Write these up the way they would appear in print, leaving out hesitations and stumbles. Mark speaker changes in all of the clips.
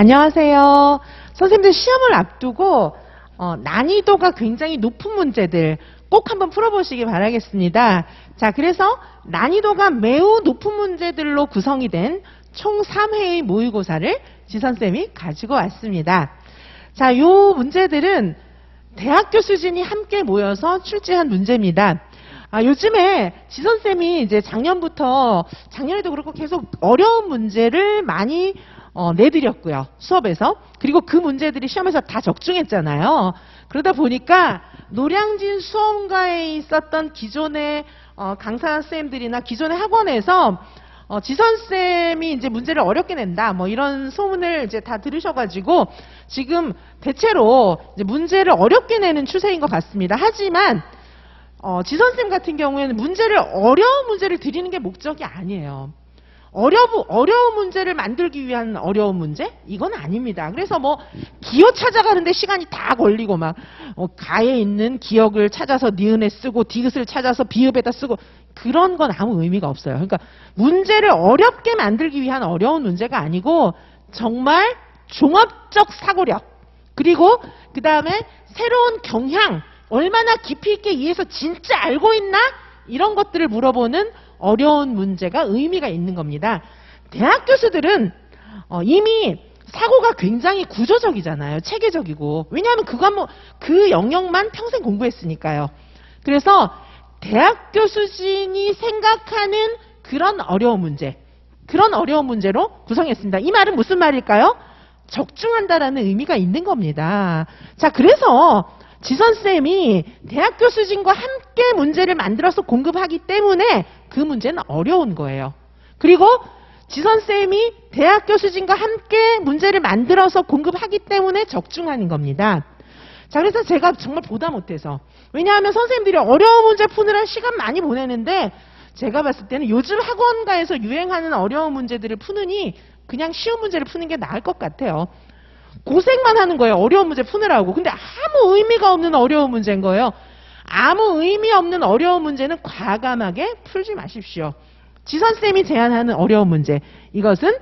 Speaker 1: 안녕하세요. 선생님들 시험을 앞두고 난이도가 굉장히 높은 문제들 꼭 한번 풀어보시기 바라겠습니다. 자, 그래서 난이도가 매우 높은 문제들로 구성이 된 총 3회의 모의고사를 지선쌤이 가지고 왔습니다. 자, 요 문제들은 대학교 수준이 함께 모여서 출제한 문제입니다. 요즘에 지선쌤이 이제 작년에도 그렇고 계속 어려운 문제를 많이 내드렸고요. 수업에서. 그리고 그 문제들이 시험에서 다 적중했잖아요. 그러다 보니까 노량진 수험가에 있었던 기존의 강사 선생님들이나 기존의 학원에서 지선쌤이 이제 문제를 어렵게 낸다, 뭐 이런 소문을 이제 다 들으셔가지고 지금 대체로 이제 문제를 어렵게 내는 추세인 것 같습니다. 하지만 지선쌤 같은 경우에는 어려운 문제를 드리는 게 목적이 아니에요. 어려운 문제를 만들기 위한 어려운 문제? 이건 아닙니다. 그래서 뭐 기호 찾아가는데 시간이 다 걸리고 막 가에 있는 기역을 찾아서 니은에 쓰고 디귿을 찾아서 비읍에다 쓰고 그런 건 아무 의미가 없어요. 그러니까 문제를 어렵게 만들기 위한 어려운 문제가 아니고 정말 종합적 사고력 그리고 그 다음에 새로운 경향 얼마나 깊이 있게 이해해서 진짜 알고 있나? 이런 것들을 물어보는 어려운 문제가 의미가 있는 겁니다. 대학 교수들은 이미 사고가 굉장히 구조적이잖아요. 체계적이고. 왜냐하면 그 영역만 평생 공부했으니까요. 그래서 대학교 수준이 생각하는 그런 어려운 문제로 구성했습니다. 이 말은 무슨 말일까요? 적중한다라는 의미가 있는 겁니다. 자, 그래서 지선쌤이 대학교 수준과 함께 문제를 만들어서 공급하기 때문에 그 문제는 어려운 거예요. 그리고 지선쌤이 대학교 수준과 함께 문제를 만들어서 공급하기 때문에 적중하는 겁니다. 자, 그래서 제가 정말 보다 못해서 왜냐하면 선생님들이 어려운 문제 푸느라 시간 많이 보내는데 제가 봤을 때는 요즘 학원가에서 유행하는 어려운 문제들을 푸느니 그냥 쉬운 문제를 푸는 게 나을 것 같아요. 고생만 하는 거예요. 어려운 문제 푸느라고. 근데 아무 의미가 없는 어려운 문제인 거예요. 아무 의미 없는 어려운 문제는 과감하게 풀지 마십시오. 지선쌤이 제안하는 어려운 문제. 이것은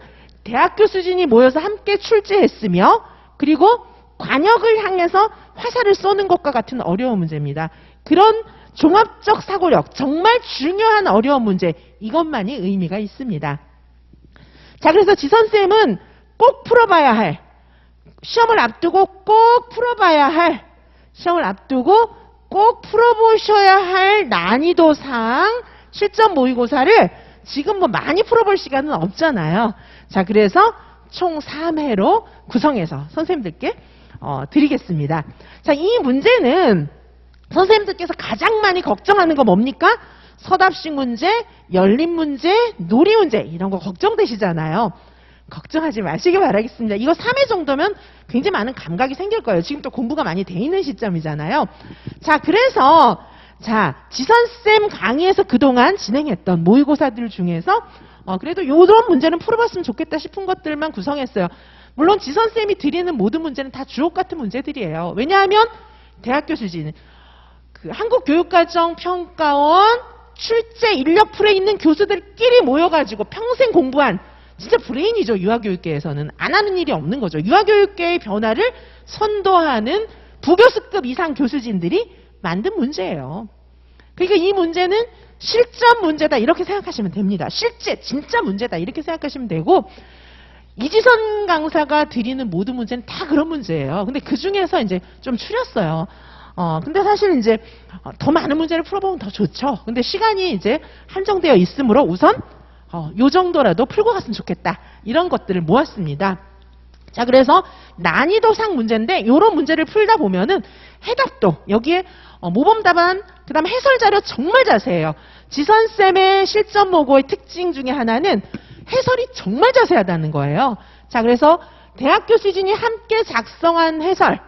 Speaker 1: 대학교 수준이 모여서 함께 출제했으며 그리고 관역을 향해서 화살을 쏘는 것과 같은 어려운 문제입니다. 그런 종합적 사고력, 정말 중요한 어려운 문제. 이것만이 의미가 있습니다. 자, 그래서 지선쌤은 꼭 풀어봐야 할 시험을 앞두고 꼭 풀어보셔야 할 난이도상 실전 모의고사를 지금 뭐 많이 풀어볼 시간은 없잖아요. 자, 그래서 총 3회로 구성해서 선생님들께 드리겠습니다. 자, 이 문제는 선생님들께서 가장 많이 걱정하는 거 뭡니까? 서답식 문제, 열린 문제, 놀이 문제 이런 거 걱정되시잖아요. 걱정하지 마시기 바라겠습니다. 이거 3회 정도면 굉장히 많은 감각이 생길 거예요. 지금 또 공부가 많이 돼 있는 시점이잖아요. 자, 그래서 지선쌤 강의에서 그동안 진행했던 모의고사들 중에서 그래도 요런 문제는 풀어봤으면 좋겠다 싶은 것들만 구성했어요. 물론 지선쌤이 드리는 모든 문제는 다 주옥 같은 문제들이에요. 왜냐하면 대학교 수준 한국교육과정평가원 출제 인력 풀에 있는 교수들끼리 모여가지고 평생 공부한 진짜 브레인이죠. 유아교육계에서는. 안 하는 일이 없는 거죠. 유아교육계의 변화를 선도하는 부교수급 이상 교수진들이 만든 문제예요. 그러니까 이 문제는 실전 문제다 이렇게 생각하시면 됩니다. 진짜 문제다 이렇게 생각하시면 되고 이지선 강사가 드리는 모든 문제는 다 그런 문제예요. 근데 그 중에서 이제 좀 추렸어요. 근데 사실 이제 더 많은 문제를 풀어보면 더 좋죠. 근데 시간이 이제 한정되어 있으므로 우선 요 정도라도 풀고 갔으면 좋겠다. 이런 것들을 모았습니다. 자, 그래서 난이도상 문제인데 요런 문제를 풀다 보면은 해답도 여기에 모범 답안 그다음 해설 자료 정말 자세해요. 지선쌤의 실전 모고의 특징 중에 하나는 해설이 정말 자세하다는 거예요. 자, 그래서 대학교 수준이 함께 작성한 해설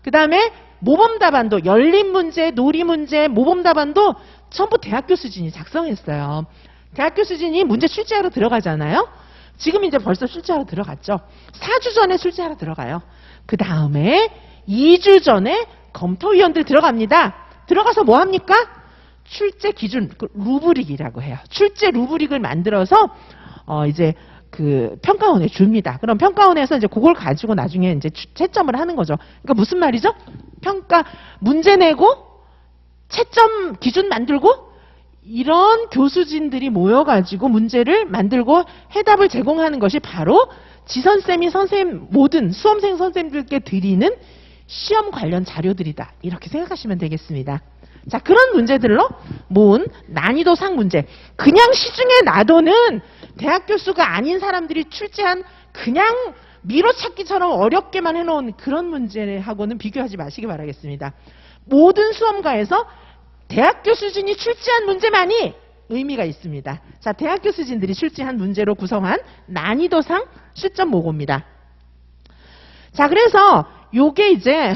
Speaker 1: 그다음에 모범 답안도 열린 문제, 놀이 문제, 모범 답안도 전부 대학교 수준이 작성했어요. 대학교 수준이 문제 출제하러 들어가잖아요. 지금 이제 벌써 출제하러 들어갔죠. 4주 전에 출제하러 들어가요. 그 다음에 2주 전에 검토위원들 들어갑니다. 들어가서 뭐 합니까? 출제 기준, 루브릭이라고 해요. 출제 루브릭을 만들어서 이제 그 평가원에 줍니다. 그럼 평가원에서 이제 그걸 가지고 나중에 이제 채점을 하는 거죠. 그러니까 무슨 말이죠? 평가 문제 내고 채점 기준 만들고 이런 교수진들이 모여가지고 문제를 만들고 해답을 제공하는 것이 바로 지선쌤이 선생님 모든 수험생 선생님들께 드리는 시험 관련 자료들이다. 이렇게 생각하시면 되겠습니다. 자, 그런 문제들로 모은 난이도 상 문제. 그냥 시중에 놔도는 대학 교수가 아닌 사람들이 출제한 그냥 미로찾기처럼 어렵게만 해놓은 그런 문제하고는 비교하지 마시기 바라겠습니다. 모든 수험가에서 대학 교수진이 출제한 문제만이 의미가 있습니다. 자, 대학 교수진들이 출제한 문제로 구성한 난이도상 실전 모고입니다. 자, 그래서 요게 이제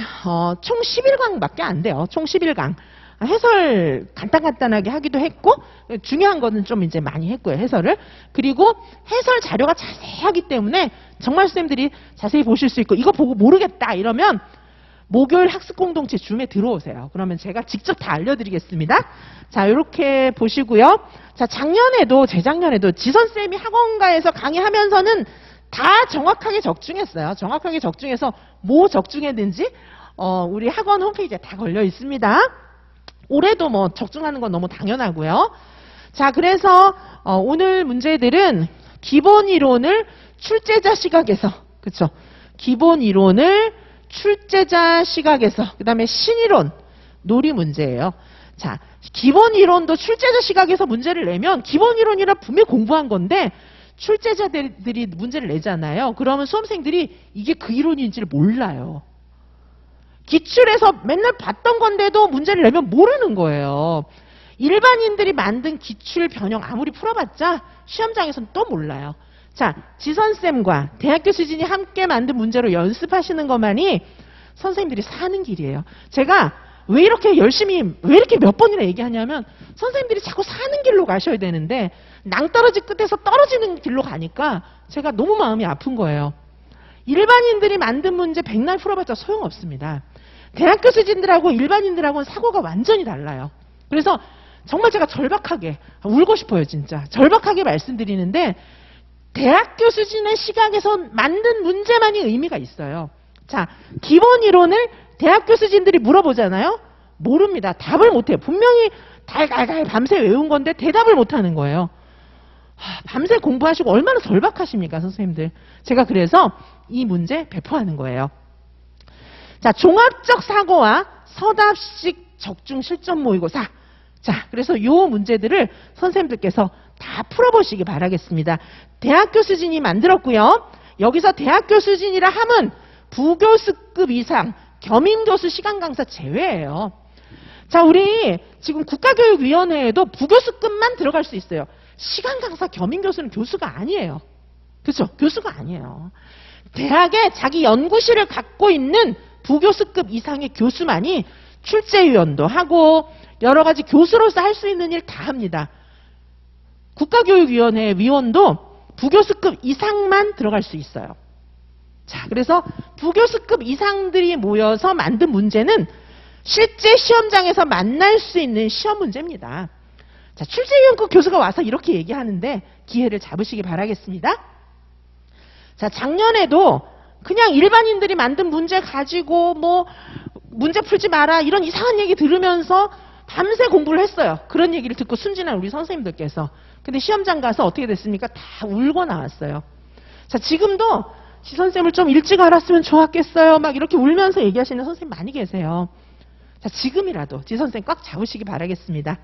Speaker 1: 총 11강밖에 안 돼요. 총 11강. 해설 간단하게 하기도 했고 중요한 거는 좀 이제 많이 했고요. 해설을. 그리고 해설 자료가 자세하기 때문에 정말 선생님들이 자세히 보실 수 있고 이거 보고 모르겠다 이러면 목요일 학습공동체 줌에 들어오세요. 그러면 제가 직접 다 알려드리겠습니다. 자, 이렇게 보시고요. 자, 작년에도 재작년에도 지선쌤이 학원가에서 강의하면서는 다 정확하게 적중했어요. 정확하게 적중해서 뭐 적중했는지 우리 학원 홈페이지에 다 걸려 있습니다. 올해도 뭐 적중하는 건 너무 당연하고요. 자, 그래서 오늘 문제들은 기본 이론을 출제자 시각에서, 그렇죠? 기본 이론을 출제자 시각에서, 그 다음에 신이론, 놀이 문제예요. 자, 기본 이론도 출제자 시각에서 문제를 내면 기본 이론이라 분명히 공부한 건데 출제자들이 문제를 내잖아요. 그러면 수험생들이 이게 그 이론인지를 몰라요. 기출에서 맨날 봤던 건데도 문제를 내면 모르는 거예요. 일반인들이 만든 기출 변형 아무리 풀어봤자 시험장에서는 또 몰라요. 자, 지선쌤과 대학 교수진이 함께 만든 문제로 연습하시는 것만이 선생님들이 사는 길이에요. 제가 왜 이렇게 열심히, 왜 이렇게 몇 번이나 얘기하냐면 선생님들이 자꾸 사는 길로 가셔야 되는데 낭떠러지 끝에서 떨어지는 길로 가니까 제가 너무 마음이 아픈 거예요. 일반인들이 만든 문제 백날 풀어봤자 소용없습니다. 대학 교수진들하고 일반인들하고는 사고가 완전히 달라요. 그래서 정말 제가 절박하게, 울고 싶어요 진짜. 절박하게 말씀드리는데 대학 교수진의 시각에서 만든 문제만이 의미가 있어요. 자, 기본 이론을 대학 교수진들이 물어보잖아요. 모릅니다. 답을 못해요. 분명히 달달달 밤새 외운 건데 대답을 못하는 거예요. 밤새 공부하시고 얼마나 절박하십니까 선생님들. 제가 그래서 이 문제 배포하는 거예요. 자, 종합적 사고와 서답식 적중 실전 모의고사. 자, 그래서 이 문제들을 선생님들께서 다 풀어보시기 바라겠습니다. 대학 교수진이 만들었고요. 여기서 대학 교수진이라 함은 부교수급 이상 겸임교수 시간 강사 제외예요. 자, 우리 지금 국가교육위원회에도 부교수급만 들어갈 수 있어요. 시간 강사 겸임교수는 교수가 아니에요. 그렇죠? 교수가 아니에요. 대학에 자기 연구실을 갖고 있는 부교수급 이상의 교수만이 출제위원도 하고 여러 가지 교수로서 할 수 있는 일 다 합니다. 국가교육위원회 위원도 부교수급 이상만 들어갈 수 있어요. 자, 그래서 부교수급 이상들이 모여서 만든 문제는 실제 시험장에서 만날 수 있는 시험 문제입니다. 자, 출제위원급 교수가 와서 이렇게 얘기하는데 기회를 잡으시기 바라겠습니다. 자, 작년에도 그냥 일반인들이 만든 문제 가지고 뭐 문제 풀지 마라 이런 이상한 얘기 들으면서 밤새 공부를 했어요. 그런 얘기를 듣고 순진한 우리 선생님들께서. 근데 시험장 가서 어떻게 됐습니까? 다 울고 나왔어요. 자, 지금도 지선쌤을 좀 일찍 알았으면 좋았겠어요. 막 이렇게 울면서 얘기하시는 선생님 많이 계세요. 자, 지금이라도 지선쌤 꽉 잡으시기 바라겠습니다.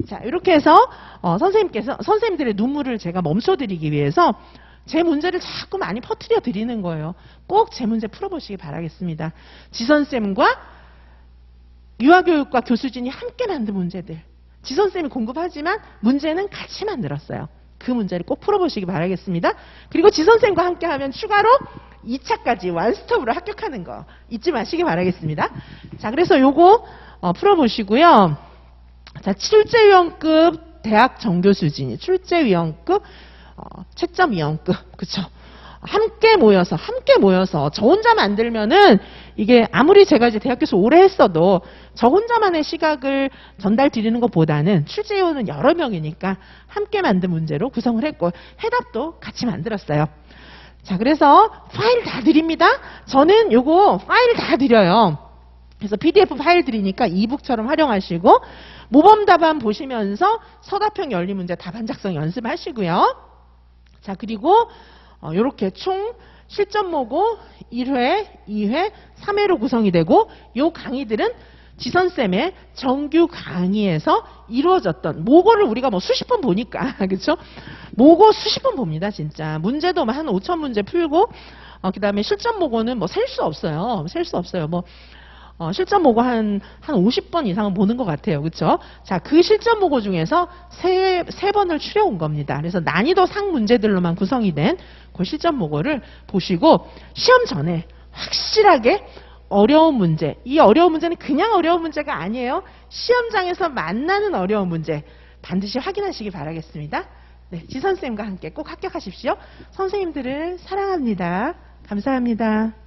Speaker 1: 자, 이렇게 해서 선생님들의 눈물을 제가 멈춰드리기 위해서 제 문제를 자꾸 많이 퍼뜨려 드리는 거예요. 꼭 제 문제 풀어보시기 바라겠습니다. 지선쌤과 유아교육과 교수진이 함께 만든 문제들. 지선쌤이 공급하지만 문제는 같이 만들었어요. 그 문제를 꼭 풀어보시기 바라겠습니다. 그리고 지선쌤과 함께 하면 추가로 2차까지 완스톱으로 합격하는 거 잊지 마시기 바라겠습니다. 자, 그래서 요거 풀어보시고요. 자, 출제위원급 대학 정교수진이 출제위원급 채점위원급, 그쵸? 함께 모여서 저 혼자 만들면은 이게 아무리 제가 이제 대학교에서 오래 했어도 저 혼자만의 시각을 전달 드리는 것보다는 출제위원은 여러 명이니까 함께 만든 문제로 구성을 했고 해답도 같이 만들었어요. 자, 그래서 파일 다 드립니다. 저는 요거 파일 다 드려요. 그래서 PDF 파일 드리니까 이북처럼 활용하시고 모범답안 보시면서 서답형 연리문제 답안 작성 연습하시고요. 자, 그리고 요렇게 총 실전 모고 1회, 2회, 3회로 구성이 되고 요 강의들은 지선쌤의 정규 강의에서 이루어졌던 모고를 우리가 뭐 수십 번 보니까 그렇죠? 모고 수십 번 봅니다. 진짜 문제도 한 5천 문제 풀고 그 다음에 실전 모고는 뭐 셀 수 없어요. 셀 수 없어요. 뭐 실전 모고 한 50번 이상은 보는 것 같아요. 그렇죠? 자, 그 실전 모고 중에서 세 번을 추려온 겁니다. 그래서 난이도 상 문제들로만 구성이 된 그 실전 모고를 보시고 시험 전에 확실하게 어려운 문제, 이 어려운 문제는 그냥 어려운 문제가 아니에요. 시험장에서 만나는 어려운 문제 반드시 확인하시기 바라겠습니다. 네, 지선쌤과 함께 꼭 합격하십시오. 선생님들을 사랑합니다. 감사합니다.